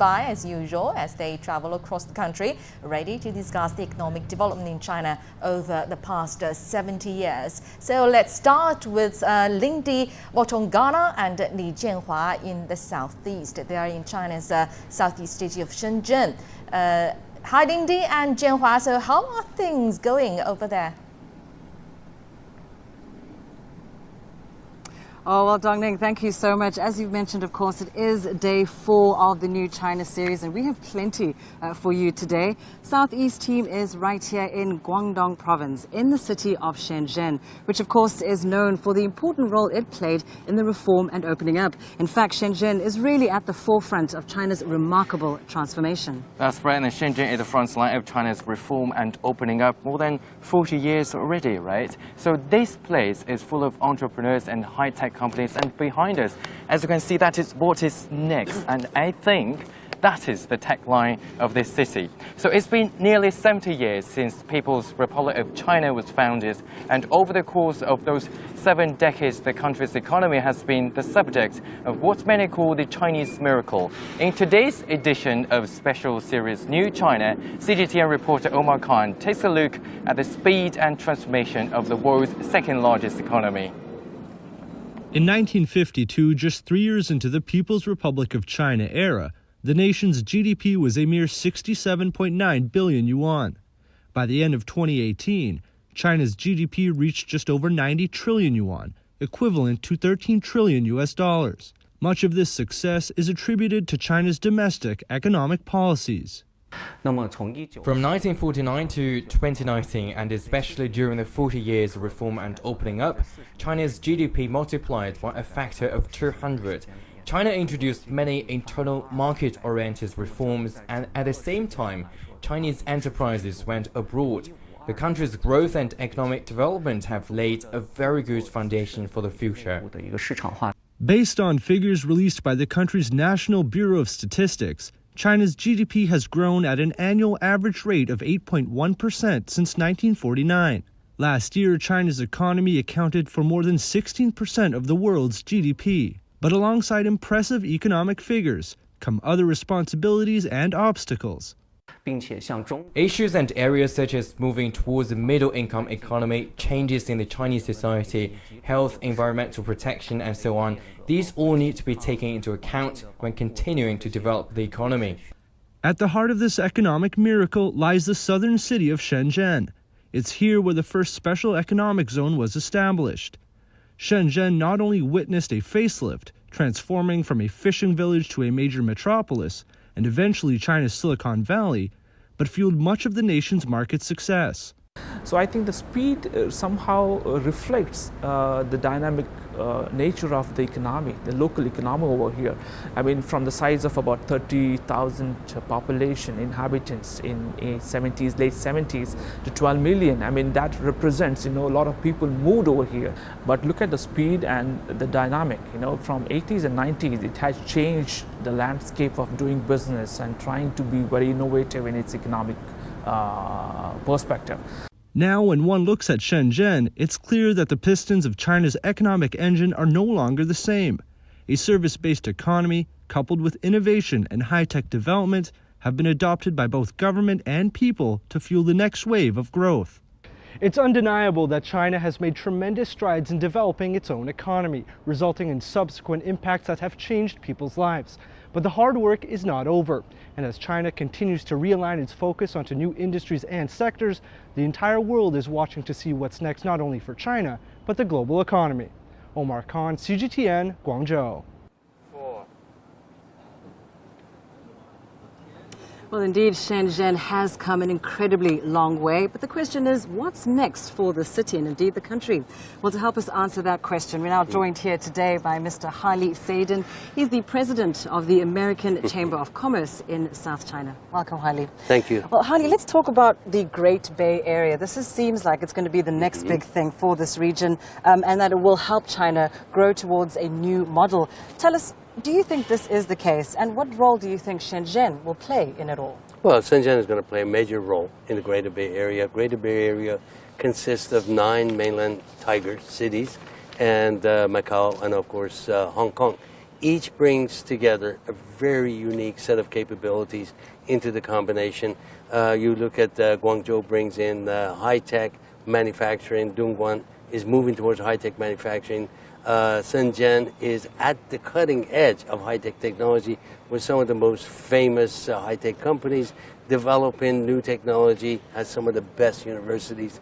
by as usual as they travel across the country, ready to discuss the economic development in China over the past 70 years. So let's start with Lindy Wotongana and Li Jianhua in the southeast. They are in China's southeast city of Shenzhen. Hi Lindy and Jianhua, so how are things going over there? Oh, well, Dongning, thank you so much. As you've mentioned, of course, it is day 4 of the new China series, and we have plenty for you today. Southeast team is right here in Guangdong province, in the city of Shenzhen, which, of course, is known for the important role it played in the reform and opening up. In fact, Shenzhen is really at the forefront of China's remarkable transformation. That's right, and Shenzhen is the front line of China's reform and opening up more than 40 years already, right? So this place is full of entrepreneurs and high-tech companies, and behind us, as you can see, that is what is next, and I think that is the tagline of this city. So it's been nearly 70 years since People's Republic of China was founded, and over the course of those 7 decades, the country's economy has been the subject of what many call the Chinese miracle. In today's edition of special series New China, CGTN reporter Omar Khan takes a look at the speed and transformation of the world's second largest economy. In 1952, just 3 years into the People's Republic of China era, the nation's GDP was a mere 67.9 billion yuan. By the end of 2018, China's GDP reached just over 90 trillion yuan, equivalent to 13 trillion US dollars. Much of this success is attributed to China's domestic economic policies. From 1949 to 2019, and especially during the 40 years of reform and opening up, China's GDP multiplied by a factor of 200. China introduced many internal market-oriented reforms, and at the same time, Chinese enterprises went abroad. The country's growth and economic development have laid a very good foundation for the future. Based on figures released by the country's National Bureau of Statistics, China's GDP has grown at an annual average rate of 8.1% since 1949. Last year, China's economy accounted for more than 16% of the world's GDP. But alongside impressive economic figures come other responsibilities and obstacles. Issues and areas such as moving towards a middle-income economy, changes in the Chinese society, health, environmental protection, and so on, these all need to be taken into account when continuing to develop the economy. At the heart of this economic miracle lies the southern city of Shenzhen. It's here where the first special economic zone was established. Shenzhen not only witnessed a facelift, transforming from a fishing village to a major metropolis, and eventually China's Silicon Valley, but fueled much of the nation's market success. So I think the speed somehow reflects the dynamic nature of the economy, the local economy over here. I mean, from the size of about 30,000 population inhabitants in late 70s to 12 million. I mean, that represents, a lot of people moved over here. But look at the speed and the dynamic, from 80s and 90s, it has changed the landscape of doing business and trying to be very innovative in its economic perspective. Now, when one looks at Shenzhen, it's clear that the pistons of China's economic engine are no longer the same. A service-based economy, coupled with innovation and high-tech development, have been adopted by both government and people to fuel the next wave of growth. It's undeniable that China has made tremendous strides in developing its own economy, resulting in subsequent impacts that have changed people's lives. But the hard work is not over, and as China continues to realign its focus onto new industries and sectors, the entire world is watching to see what's next not only for China, but the global economy. Omar Khan, CGTN, Guangzhou. Well, indeed, Shenzhen has come an incredibly long way. But the question is, what's next for the city and indeed the country? Well, to help us answer that question, we're now joined here today by Mr. Harley Seiden. He's the president of the American Chamber of Commerce in South China. Welcome, Harley. Thank you. Well, Harley, let's talk about the Great Bay Area. This seems like it's going to be the next big thing for this region, and that it will help China grow towards a new model. Tell us, do you think this is the case, and what role do you think Shenzhen will play in it all? Well, Shenzhen is going to play a major role in the Greater Bay Area. Greater Bay Area consists of 9 mainland tiger cities and Macau and, of course, Hong Kong. each brings together a very unique set of capabilities into the combination. You look at Guangzhou brings in high-tech manufacturing. Dongguan is moving towards high-tech manufacturing. Shenzhen is at the cutting edge of high-tech technology with some of the most famous high-tech companies developing new technology, has some of the best universities,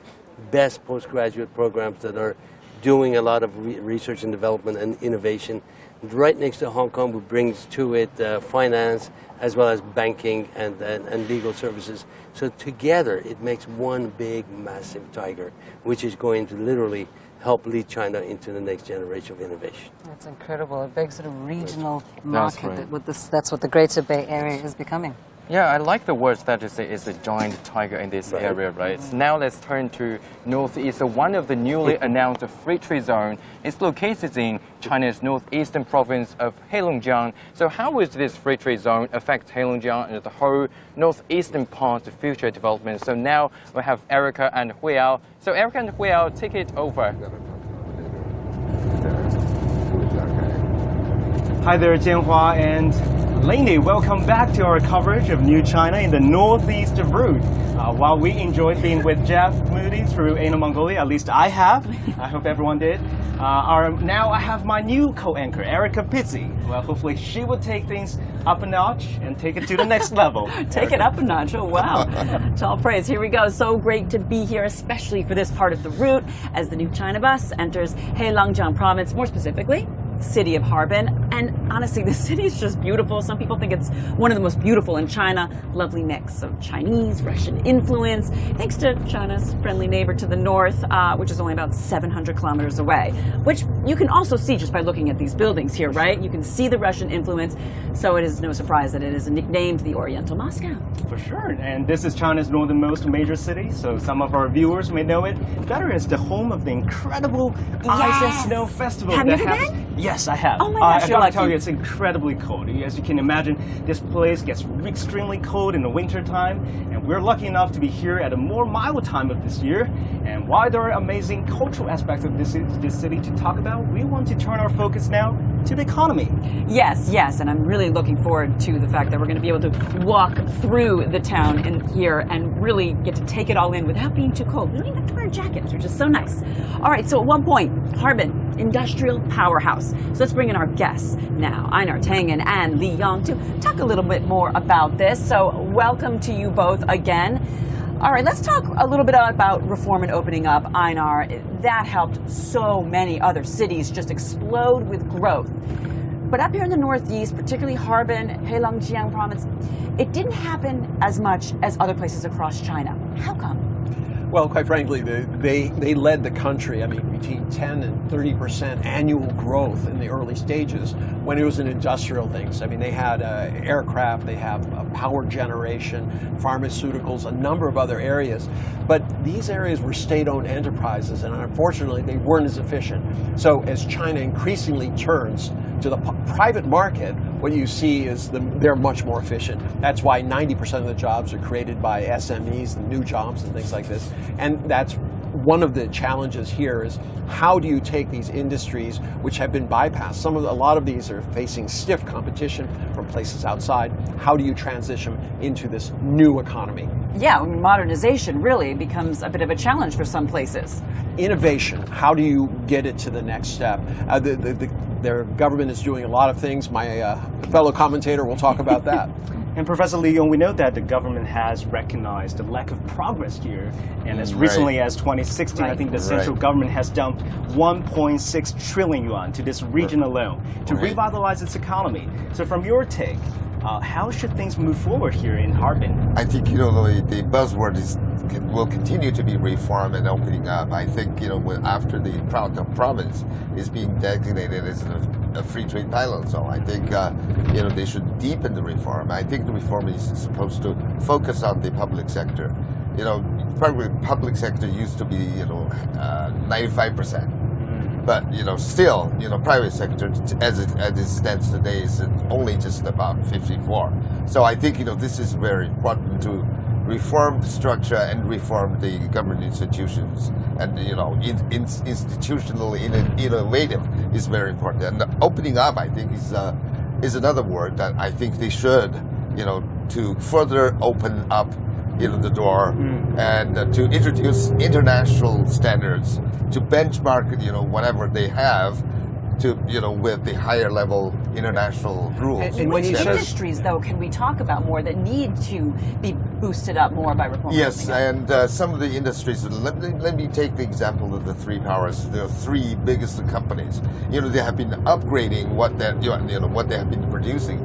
best postgraduate programs that are doing a lot of research and development and innovation. Right next to Hong Kong, who brings to it finance as well as banking and legal services. So together, it makes one big, massive tiger, which is going to literally help lead China into the next generation of innovation. That's incredible. A big sort of regional That's market. right. That's what the Greater Bay Area is becoming. Yeah, I like the words that you say is a giant tiger in this area, right? Now let's turn to northeast. So one of the newly announced free trade zone is located in China's northeastern province of Heilongjiang. So how will this free trade zone affect Heilongjiang and the whole northeastern part of future development? So now we have Erica and Huiyao. So Erica and Huiyao, take it over. Hi there, Jianhua and Lindy. Welcome back to our coverage of New China in the northeast route. While we enjoyed being with Jeff Moody through Inner Mongolia, at least I have. I hope everyone did. Now I have my new co-anchor, Erica Pizzi. Well, hopefully she will take things up a notch and take it to the next level. Take it up a notch. Oh, wow. Tall praise. Here we go. So great to be here, especially for this part of the route as the new China bus enters Heilongjiang province, more specifically, city of Harbin. And honestly, the city is just beautiful. Some people think it's one of the most beautiful in China. Lovely mix of Chinese, Russian influence, thanks to China's friendly neighbor to the north, which is only about 700 kilometers away, which you can also see just by looking at these buildings here, right? You can see the Russian influence, so it is no surprise that it is nicknamed the Oriental Moscow. For sure, and this is China's northernmost major city, so some of our viewers may know it better as the home of the incredible Ice and Snow Festival. Have you ever been? Yes, I have. Oh my gosh, I you're gotta lucky. tell you, it's incredibly cold. As you can imagine, this place gets extremely cold in the winter time, and we're lucky enough to be here at a more mild time of this year. And while there are amazing cultural aspects of this city to talk about, we want to turn our focus now to the economy. Yes, and I'm really looking forward to the fact that we're going to be able to walk through the town in here and really get to take it all in without being too cold. We don't even have to wear jackets, which is so nice. All right, so at one point, Harbin, industrial powerhouse. So let's bring in our guests now, Einar Tangen and Li Yang, to talk a little bit more about this. So welcome to you both again. All right, let's talk a little bit about reform and opening up. Einar, that helped so many other cities just explode with growth. But up here in the northeast, particularly Harbin, Heilongjiang province, it didn't happen as much as other places across China. How come? Well, quite frankly, they led the country. I mean, between 10 and 30% annual growth in the early stages when it was in industrial things. I mean, they had aircraft, they have power generation, pharmaceuticals, a number of other areas. But these areas were state-owned enterprises, and unfortunately, they weren't as efficient. So as China increasingly turns to the private market, what you see is they're much more efficient. That's why 90% of the jobs are created by SMEs, the new jobs and things like this. And that's one of the challenges here is how do you take these industries which have been bypassed? A lot of these are facing stiff competition from places outside. How do you transition into this new economy? Yeah, modernization really becomes a bit of a challenge for some places. Innovation, how do you get it to the next step? Their government is doing a lot of things. My fellow commentator will talk about that. And Professor Li Yong, we know that the government has recognized the lack of progress here, and as recently as 2016, I think the central government has dumped 1.6 trillion yuan to this region alone to revitalize its economy. So from your take, how should things move forward here in Harbin? I think, the buzzword will continue to be reform and opening up. I think, after the province is being designated as a free trade pilot zone, I think, they should deepen the reform. I think the reform is supposed to focus on the public sector. Probably public sector used to be, 95%. But still, private sector as it stands today is only just about 54. So I think this is very important to reform the structure and reform the government institutions, and institutionally innovative is very important. And opening up, I think, is another word that I think they should, to further open up the door and to introduce international standards, to benchmark whatever they have to with the higher level international rules. And which industries, though, can we talk about more that need to be boosted up more by reform? Yes, and some of the industries. Let me take the example of the three powers. The three biggest companies. They have been upgrading what what they have been producing.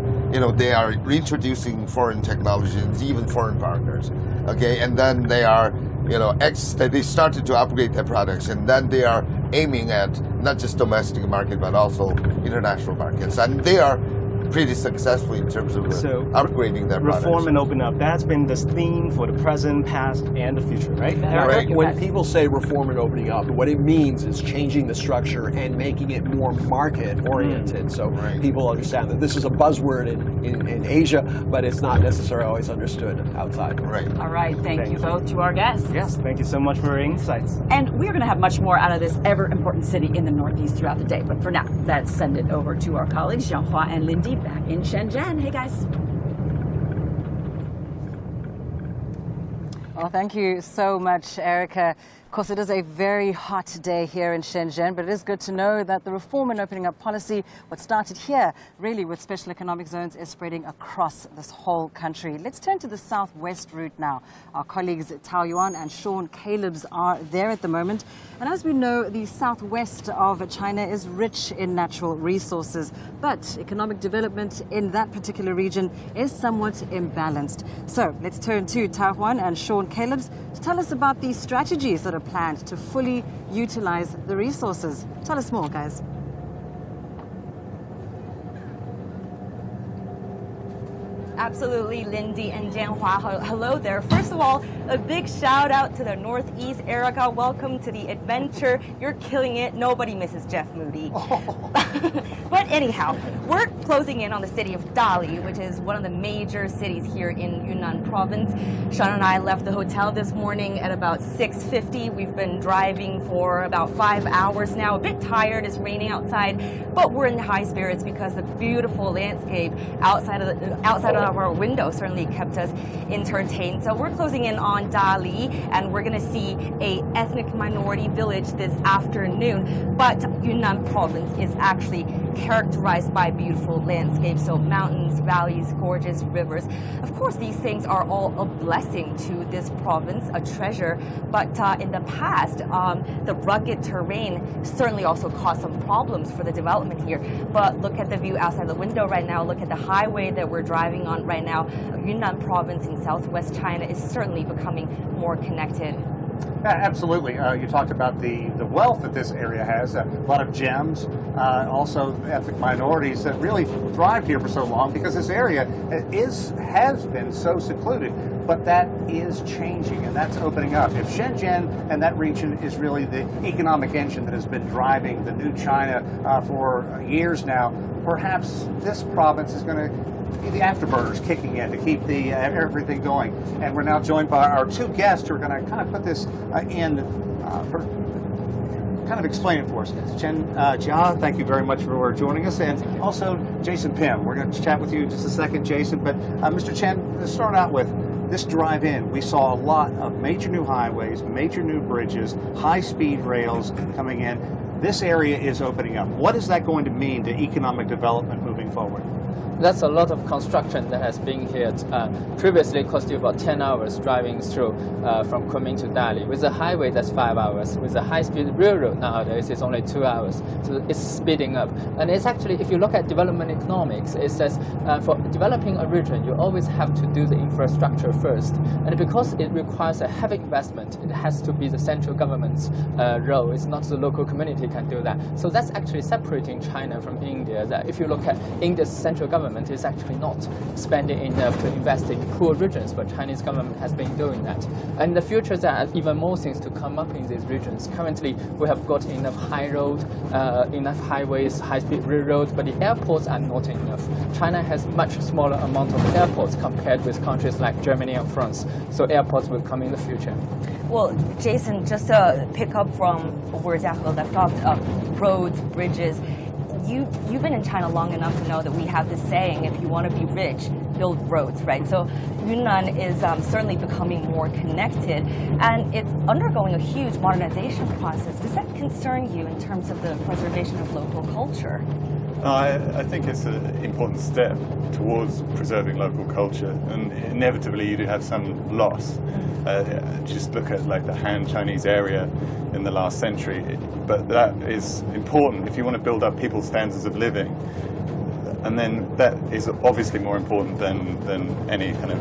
They are reintroducing foreign technologies, even foreign partners. Okay, and then they are, they started to upgrade their products, and then they are aiming at not just domestic market but also international markets, and they are pretty successful in terms of upgrading their products. Reform and open up. That's been the theme for the present, past, and the future, right? Right. When people say reform and opening up, what it means is changing the structure and making it more market-oriented. So people understand that this is a buzzword in Asia, but it's not necessarily always understood outside. Right. All right. Thank you both to our guests. Yes. Thank you so much for your insights. And we're going to have much more out of this ever-important city in the Northeast throughout the day. But for now, let's send it over to our colleagues, Xianghua and Lindy, back in Shenzhen. Hey, guys. Well, thank you so much, Erica. Of course, it is a very hot day here in Shenzhen, but it is good to know that the reform and opening up policy, what started here, really with special economic zones, is spreading across this whole country. Let's turn to the southwest route now. Our colleagues Tao Yuan and Sean Calebs are there at the moment. And as we know, the southwest of China is rich in natural resources, but economic development in that particular region is somewhat imbalanced. So let's turn to Tao Yuan and Sean Calebs to tell us about the strategies that are planned to fully utilize the resources. Tell us more, guys. Absolutely, Lindy and Jianhua. Hello there. First of all, a big shout out to the Northeast. Erica, welcome to the adventure. You're killing it. Nobody misses Jeff Moody. But anyhow, we're closing in on the city of Dali, which is one of the major cities here in Yunnan province. Sean and I left the hotel this morning at about 6:50. We've been driving for about 5 hours now. A bit tired. It's raining outside, but we're in high spirits because the beautiful landscape outside of our window certainly kept us entertained. So we're closing in on Dali, and we're going to see a ethnic minority village this afternoon. But Yunnan province is actually characterized by beautiful landscapes, so mountains, valleys, gorgeous rivers. Of course, these things are all a blessing to this province, a treasure. But in the past, the rugged terrain certainly also caused some problems for the development here. But look at the view outside the window right now. Look at the highway that we're driving on right now. Yunnan province in southwest China is certainly becoming more connected. Yeah, absolutely. You talked about the wealth that this area has, a lot of gems, also ethnic minorities that really thrived here for so long because this area has been so secluded. But that is changing, and that's opening up. If Shenzhen and that region is really the economic engine that has been driving the new China for years now, perhaps this province is going to be the afterburners kicking in to keep the everything going. And we're now joined by our two guests who are going to kind of put this kind of explain it for us. Chen Jia, thank you very much for joining us, and also Jason Pim. We're going to chat with you in just a second, Jason. But Mr. Chen, to start out with, this drive-in, we saw a lot of major new highways, major new bridges, high-speed rails coming in. This area is opening up. What is that going to mean to economic development moving forward? That's a lot of construction that has been here. Previously, it cost you about 10 hours driving through from Kunming to Dali. With a highway, that's 5 hours. With a high-speed railroad nowadays, it's only 2 hours. So it's speeding up. And it's actually, if you look at development economics, it says for developing a region, you always have to do the infrastructure first. And because it requires a heavy investment, it has to be the central government's role. It's not the local community can do that. So that's actually separating China from India. That if you look at India's central government, government is actually not spending enough to invest in poor regions, but Chinese government has been doing that. And in the future, there are even more things to come up in these regions. Currently, we have got enough high road, enough highways, high-speed railroads, but the airports are not enough. China has much smaller amount of airports compared with countries like Germany and France. So airports will come in the future. Well, Jason, just to pick up from where Jiahe left off, roads, bridges, you've been in China long enough to know that we have this saying, if you want to be rich, build roads, right? So Yunnan is certainly becoming more connected, and it's undergoing a huge modernization process. Does that concern you in terms of the preservation of local culture? I think it's an important step towards preserving local culture, and inevitably you do have some loss. Just look at like the Han Chinese area in the last century, but that is important if you want to build up people's standards of living, and then that is obviously more important than any kind of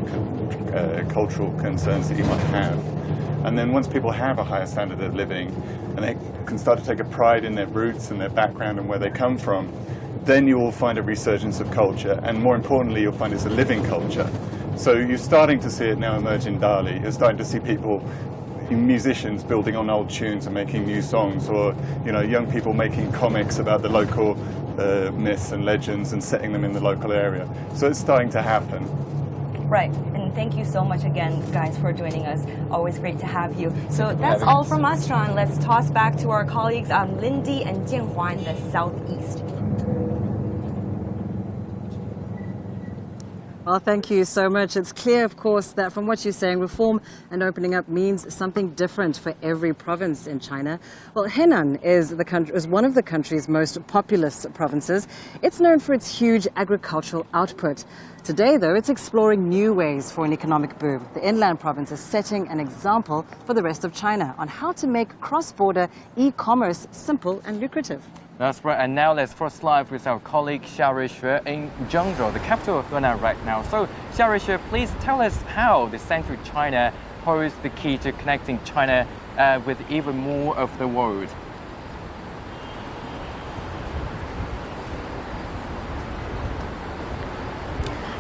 cultural concerns that you might have. And then once people have a higher standard of living and they can start to take a pride in their roots and their background and where they come from, then you will find a resurgence of culture, and more importantly, you'll find it's a living culture. So you're starting to see it now emerge in Dali. You're starting to see people, musicians building on old tunes and making new songs, or young people making comics about the local myths and legends and setting them in the local area. So it's starting to happen. Right, and thank you so much again, guys, for joining us. Always great to have you. So that's all from us, Sean. Let's toss back to our colleagues Lindy and Jianhua in the southeast. Well, thank you so much. It's clear, of course, that from what you're saying, reform and opening up means something different for every province in China. Well, Henan is one of the country's most populous provinces. It's known for its huge agricultural output. Today, though, it's exploring new ways for an economic boom. The inland province is setting an example for the rest of China on how to make cross-border e-commerce simple and lucrative. That's right, and now let's cross live with our colleague Xiaorui Xue in Zhengzhou, the capital of Henan right now. So, Xiaorui Xue, please tell us how the central China holds the key to connecting China with even more of the world.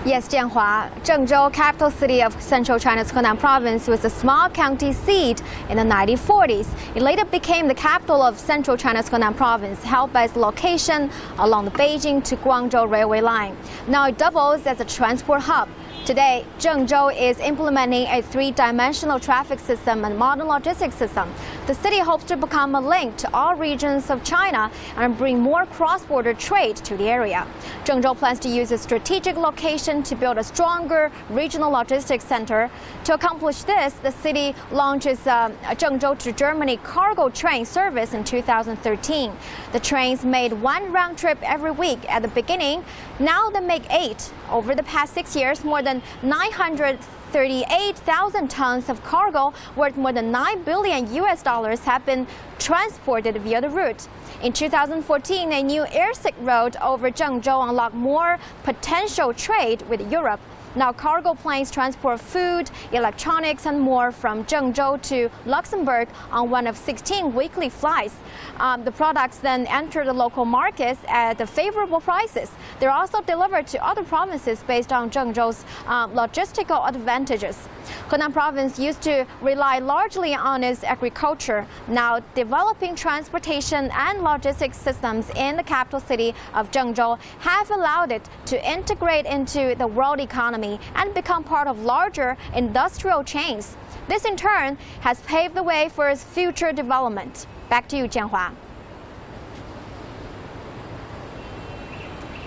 Yes, Jianhua. Zhengzhou, capital city of central China's Henan province, was a small county seat in the 1940s. It later became the capital of central China's Henan province, held by its location along the Beijing to Guangzhou railway line. Now it doubles as a transport hub. Today, Zhengzhou is implementing a three-dimensional traffic system and modern logistics system. The city hopes to become a link to all regions of China and bring more cross-border trade to the area. Zhengzhou plans to use its strategic location to build a stronger regional logistics center. To accomplish this, the city launches Zhengzhou to Germany cargo train service in 2013. The trains made one round trip every week at the beginning. Now they make 8. Over the past 6 years, more than 938,000 tons of cargo worth more than $9 billion have been transported via the route. In 2014, a new air-sick road over Zhengzhou unlocked more potential trade with Europe. Now cargo planes transport food, electronics and more from Zhengzhou to Luxembourg on one of 16 weekly flights. The products then enter the local markets at the favorable prices. They're also delivered to other provinces based on Zhengzhou's logistical advantages. Henan province used to rely largely on its agriculture. Now developing transportation and logistics systems in the capital city of Zhengzhou have allowed it to integrate into the world economy and become part of larger industrial chains. This in turn has paved the way for its future development. Back to you, Jianhua.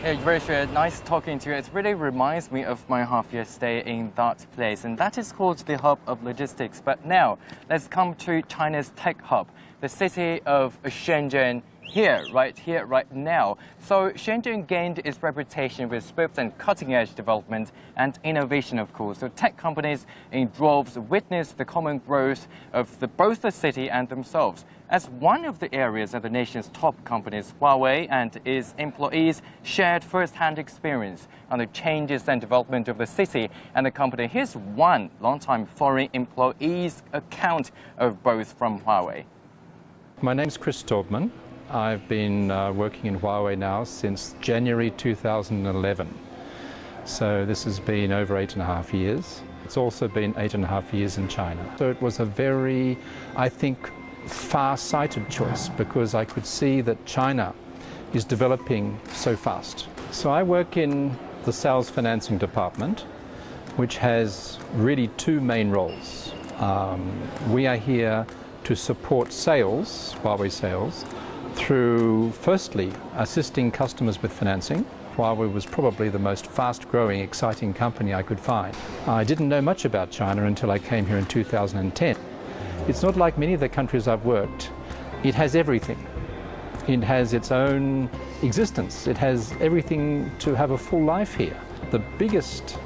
Yeah, very sure. Nice talking to you. It really reminds me of my half-year stay in that place, and that is called the hub of logistics. But now, let's come to China's tech hub, the city of Shenzhen. Right here, right now. So Shenzhen gained its reputation with swift and cutting-edge development and innovation, of course. So tech companies in droves witnessed the common growth of both the city and themselves. As one of the areas of the nation's top companies, Huawei and its employees shared first-hand experience on the changes and development of the city and the company. Here's one long-time foreign employee's account of both from Huawei. My name's Chris Taubman. I've been working in Huawei now since January 2011. So this has been over 8.5 years. It's also been 8.5 years in China. So it was a very, I think, far-sighted choice because I could see that China is developing so fast. So I work in the sales financing department, which has really two main roles. We are here to support sales, Huawei sales, through firstly assisting customers with financing. Huawei was probably the most fast-growing, exciting company I could find. I didn't know much about China until I came here in 2010. It's not like many of the countries I've worked. It has everything. It has its own existence. It has everything to have a full life here. The biggest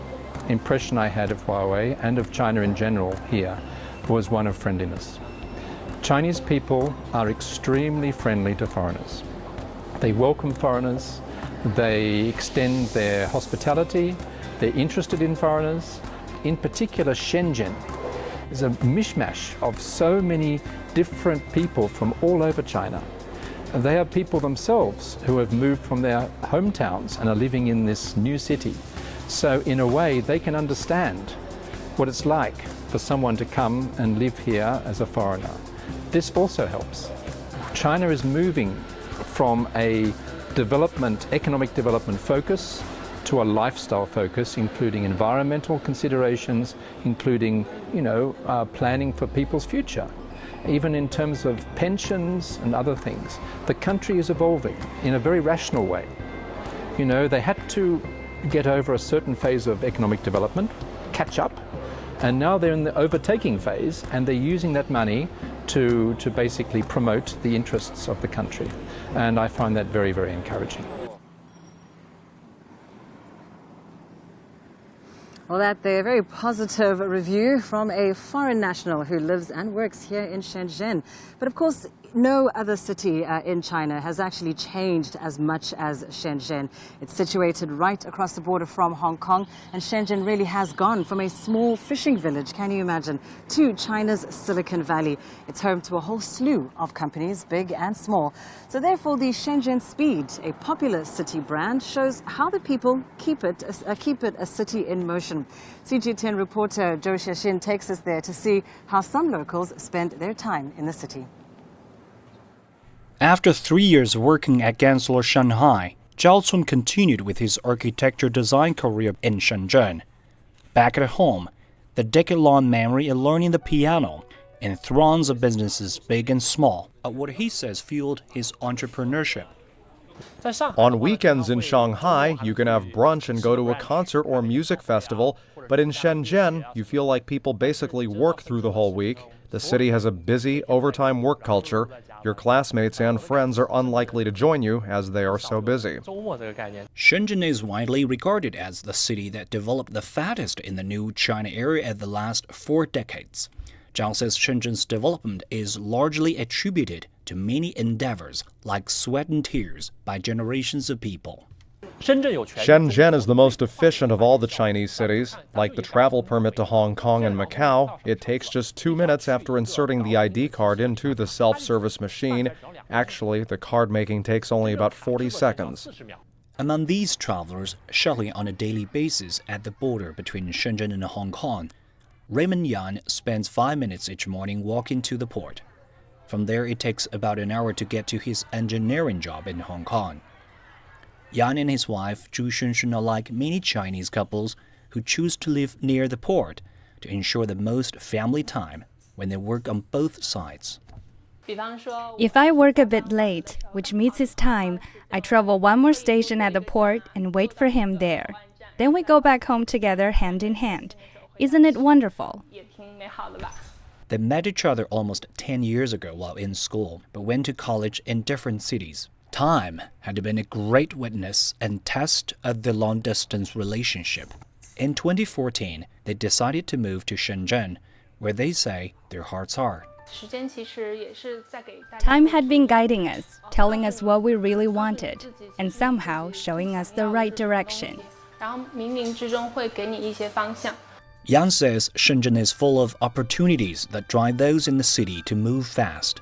impression I had of Huawei and of China in general here was one of friendliness. Chinese people are extremely friendly to foreigners. They welcome foreigners, they extend their hospitality, they're interested in foreigners. In particular, Shenzhen is a mishmash of so many different people from all over China. They are people themselves who have moved from their hometowns and are living in this new city. So in a way, they can understand what it's like for someone to come and live here as a foreigner. This also helps. China is moving from a economic development focus to a lifestyle focus, including environmental considerations, including, planning for people's future. Even in terms of pensions and other things, the country is evolving in a very rational way. They had to get over a certain phase of economic development, catch up, and now they're in the overtaking phase, and they're using that money to basically promote the interests of the country. And I find that very, very encouraging. Well, that's a very positive review from a foreign national who lives and works here in Shenzhen. But of course, no other city in China has actually changed as much as Shenzhen. It's situated right across the border from Hong Kong, and Shenzhen really has gone from a small fishing village, can you imagine, to China's Silicon Valley. It's home to a whole slew of companies, big and small. So therefore, the Shenzhen Speed, a popular city brand, shows how the people keep it a city in motion. CGTN reporter Zhou Xiaxin takes us there to see how some locals spend their time in the city. After 3 years working at Gensler Shanghai, Zhao Cun continued with his architecture design career in Shenzhen. Back at home, the decade-long memory of learning the piano and throngs of businesses big and small are what he says fueled his entrepreneurship. On weekends in Shanghai, you can have brunch and go to a concert or music festival, but in Shenzhen, you feel like people basically work through the whole week. The city has a busy, overtime work culture. Your classmates and friends are unlikely to join you as they are so busy. Shenzhen is widely regarded as the city that developed the fastest in the new China area at the last 4 decades. Zhao says Shenzhen's development is largely attributed to many endeavors like sweat and tears by generations of people. Shenzhen is the most efficient of all the Chinese cities. Like the travel permit to Hong Kong and Macau, it takes just 2 minutes after inserting the ID card into the self-service machine. Actually, the card making takes only about 40 seconds. Among these travelers shuttling on a daily basis at the border between Shenzhen and Hong Kong, Raymond Yan spends 5 minutes each morning walking to the port. From there, it takes about an hour to get to his engineering job in Hong Kong. Yan and his wife, Zhu Shunshun, are like many Chinese couples who choose to live near the port to ensure the most family time when they work on both sides. If I work a bit late, which meets his time, I travel one more station at the port and wait for him there. Then we go back home together hand in hand. Isn't it wonderful? They met each other almost 10 years ago while in school, but went to college in different cities. Time had been a great witness and test of the long-distance relationship. In 2014, they decided to move to Shenzhen, where they say their hearts are. Time had been guiding us, telling us what we really wanted, and somehow showing us the right direction. Yang says Shenzhen is full of opportunities that drive those in the city to move fast.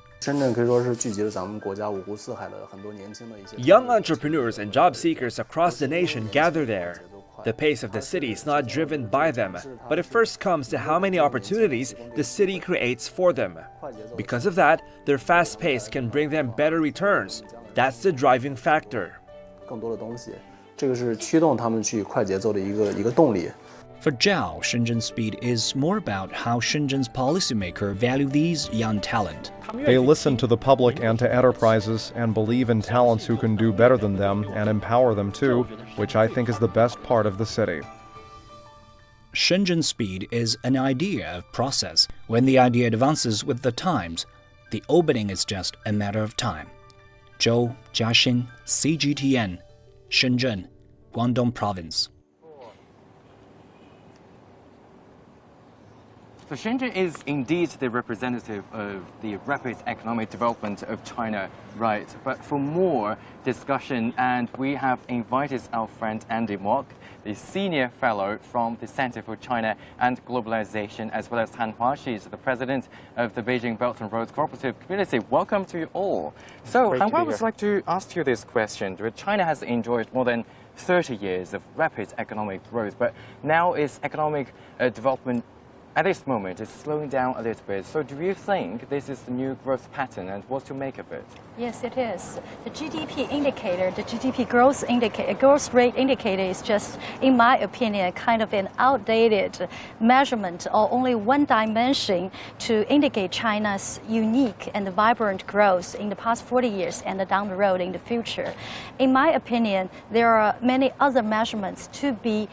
Young entrepreneurs and job seekers across the nation gather there. The pace of the city is not driven by them, but it first comes to how many opportunities the city creates for them. Because of that, their fast pace can bring them better returns. That's the driving factor. 更多的东西，这个是驱动他们去快节奏的一个动力。 For Zhao, Shenzhen's speed is more about how Shenzhen's policymakers value these young talent. They listen to the public and to enterprises and believe in talents who can do better than them and empower them too, which I think is the best part of the city. Shenzhen's speed is an idea of process. When the idea advances with the times, the opening is just a matter of time. Zhou Jiaxing, CGTN, Shenzhen, Guangdong Province. So Shenzhen is indeed the representative of the rapid economic development of China, right? But for more discussion, and we have invited our friend Andy Mok, the senior fellow from the Center for China and Globalization, as well as Han Hua. She's the president of the Beijing Belt and Road Cooperative Community. Welcome to you all. So Han Hua, I would like to ask you this question. China has enjoyed more than 30 years of rapid economic growth, but now its economic development at this moment it's slowing down a little bit. So do you think this is the new growth pattern, and what to make of it? Yes, it is. The GDP indicator, the GDP growth rate indicator is just, in my opinion, kind of an outdated measurement or only one dimension to indicate China's unique and vibrant growth in the past 40 years and down the road in the future. In my opinion, there are many other measurements to be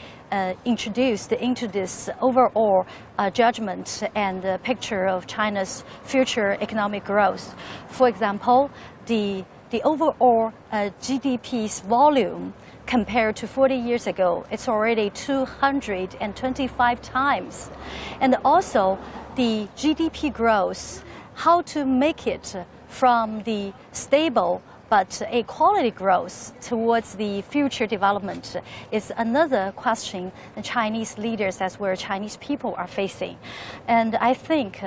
introduced into this overall judgment and picture of China's future economic growth. For example, the overall GDP's volume compared to 40 years ago, it's already 225 times. And also the GDP growth, how to make it from the stable but a quality growth towards the future development is another question the Chinese leaders as well as Chinese people are facing. And I think,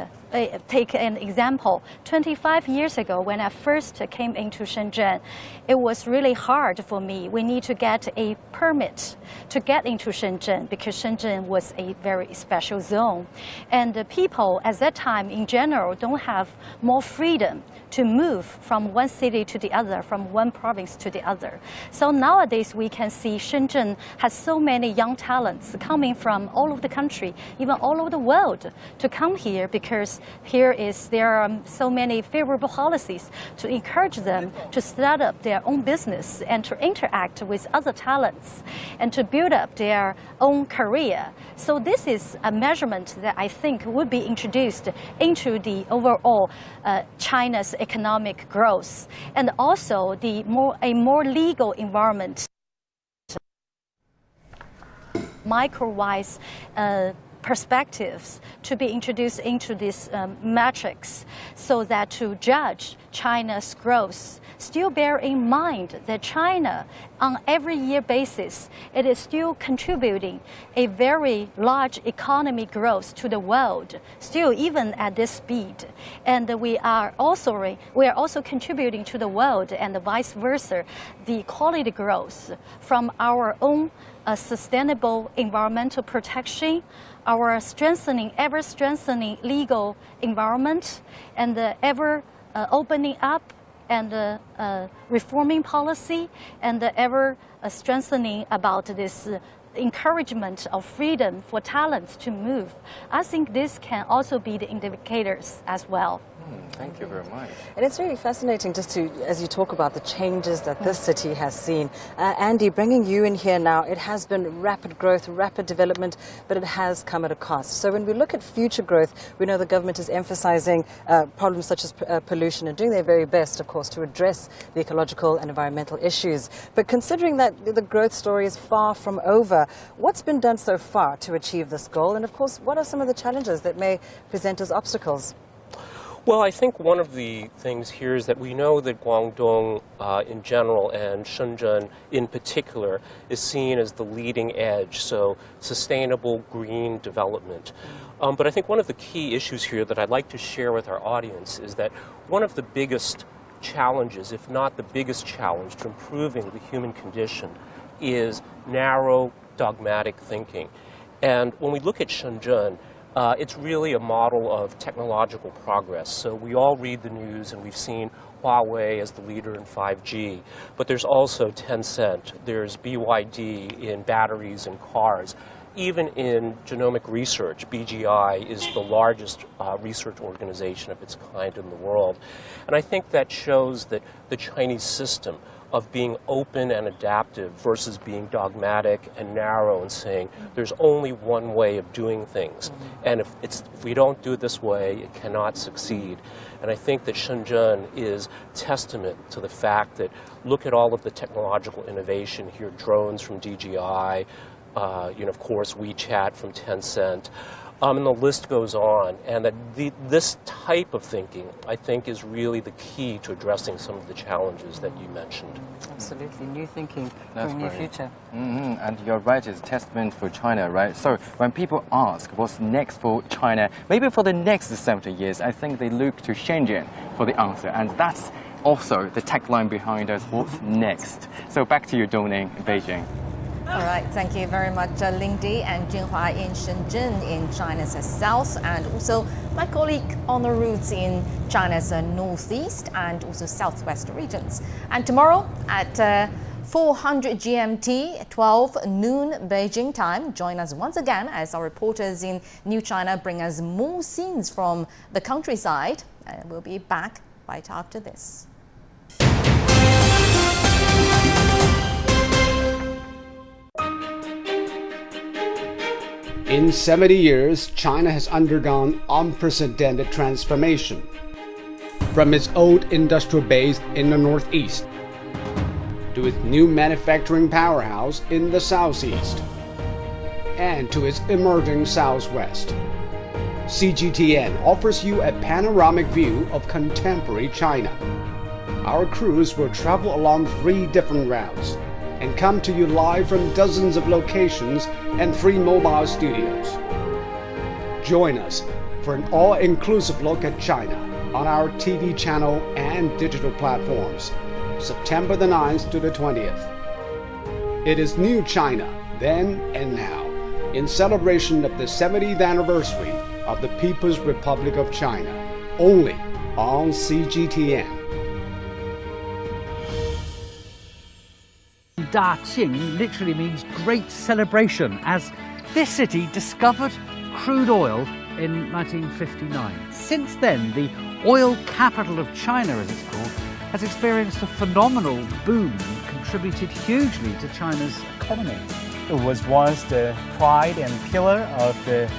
take an example, 25 years ago when I first came into Shenzhen, it was really hard for me. We need to get a permit to get into Shenzhen because Shenzhen was a very special zone. And the people at that time in general don't have more freedom to move from one city to the other, from one province to the other. So nowadays we can see Shenzhen has so many young talents coming from all over the country, even all over the world, to come here because there are so many favorable policies to encourage them to start up their own business and to interact with other talents and to build up their own career. So this is a measurement that I think would be introduced into the overall China's economic growth, and also a more legal environment, micro-wise perspectives to be introduced into these metrics, so that to judge China's growth, still bear in mind that China, on every year basis, it is still contributing a very large economic growth to the world, still even at this speed. And we are also contributing to the world, and vice versa, the quality growth from our own sustainable environmental protection, our ever strengthening legal environment, and the ever opening up and reforming policy, and the ever strengthening about this encouragement of freedom for talents to move. I think this can also be the indicators as well. Thank you very much. And it's really fascinating just to, as you talk about the changes that this city has seen. Andy, bringing you in here now, it has been rapid growth, rapid development, but it has come at a cost. So when we look at future growth, we know the government is emphasizing problems such as pollution and doing their very best, of course, to address the ecological and environmental issues. But considering that the growth story is far from over, what's been done so far to achieve this goal? And of course, what are some of the challenges that may present as obstacles? Well, I think one of the things here is that we know that Guangdong in general and Shenzhen in particular is seen as the leading edge, so sustainable green development. But I think one of the key issues here that I'd like to share with our audience is that one of the biggest challenges, if not the biggest challenge to improving the human condition, is narrow dogmatic thinking. And when we look at Shenzhen, it's really a model of technological progress. So we all read the news and we've seen Huawei as the leader in 5G, but there's also Tencent, there's BYD in batteries and cars. Even in genomic research, BGI is the largest research organization of its kind in the world. And I think that shows that the Chinese system of being open and adaptive versus being dogmatic and narrow and saying there's only one way of doing things. And if we don't do it this way, it cannot succeed. And I think that Shenzhen is testament to the fact that look at all of the technological innovation here, drones from DJI, of course, WeChat from Tencent, and the list goes on. And that this type of thinking, I think, is really the key to addressing some of the challenges that you mentioned. Absolutely, new thinking for That's a new right. future. And you're right, it's a testament for China, right? So when people ask what's next for China, maybe for the next 70 years, I think they look to Shenzhen for the answer. And that's also the tagline behind us, what's next. So back to you, Dongning, in Beijing. All right, thank you very much, Lindy and Junhua in Shenzhen in China's south, and also my colleague on the routes in China's northeast and also southwest regions. And tomorrow at 400 GMT, 12 noon Beijing time, join us once again as our reporters in New China bring us more scenes from the countryside. And we'll be back right after this. In 70 years, China has undergone unprecedented transformation. From its old industrial base in the northeast to its new manufacturing powerhouse in the southeast and to its emerging southwest, CGTN offers you a panoramic view of contemporary China. Our crews will travel along 3 different routes and come to you live from dozens of locations and 3 mobile studios. Join us for an all-inclusive look at China on our TV channel and digital platforms, September the 9th to the 20th. It is New China, then and now, in celebration of the 70th anniversary of the People's Republic of China, only on CGTN. Da-Qing literally means great celebration, as this city discovered crude oil in 1959. Since then, the oil capital of China, as it's called, has experienced a phenomenal boom and contributed hugely to China's economy. It was once the pride and pillar of the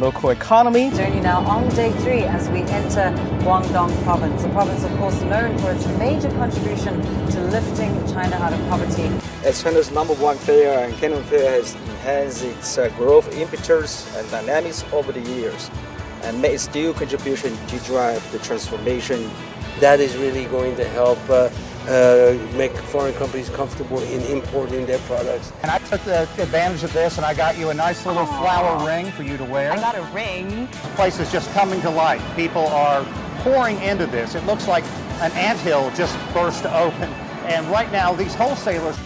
local economy. Journey now on day 3 as we enter Guangdong province. The province, of course, known for its major contribution to lifting China out of poverty. As China's #1 fair, and Canton Fair has enhanced its growth impetus and dynamics over the years and made its due contribution to drive the transformation. That is really going to help make foreign companies comfortable in importing their products. And I took the advantage of this and I got you a nice little flower ring for you to wear. I got a ring. The place is just coming to life. People are pouring into this. It looks like an anthill just burst open. And right now, these wholesalers...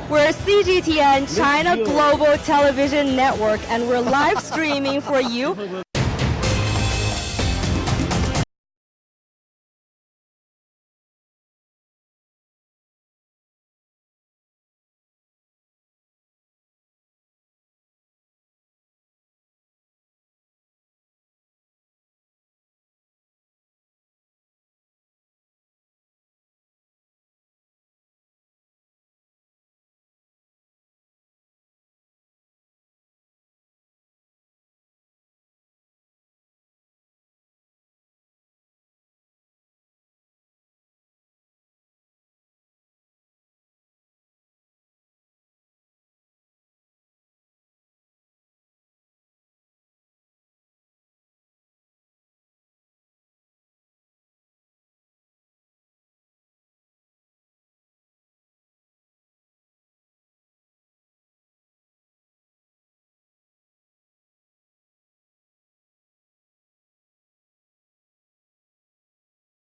We're CGTN, China Global Television Network, and we're live streaming for you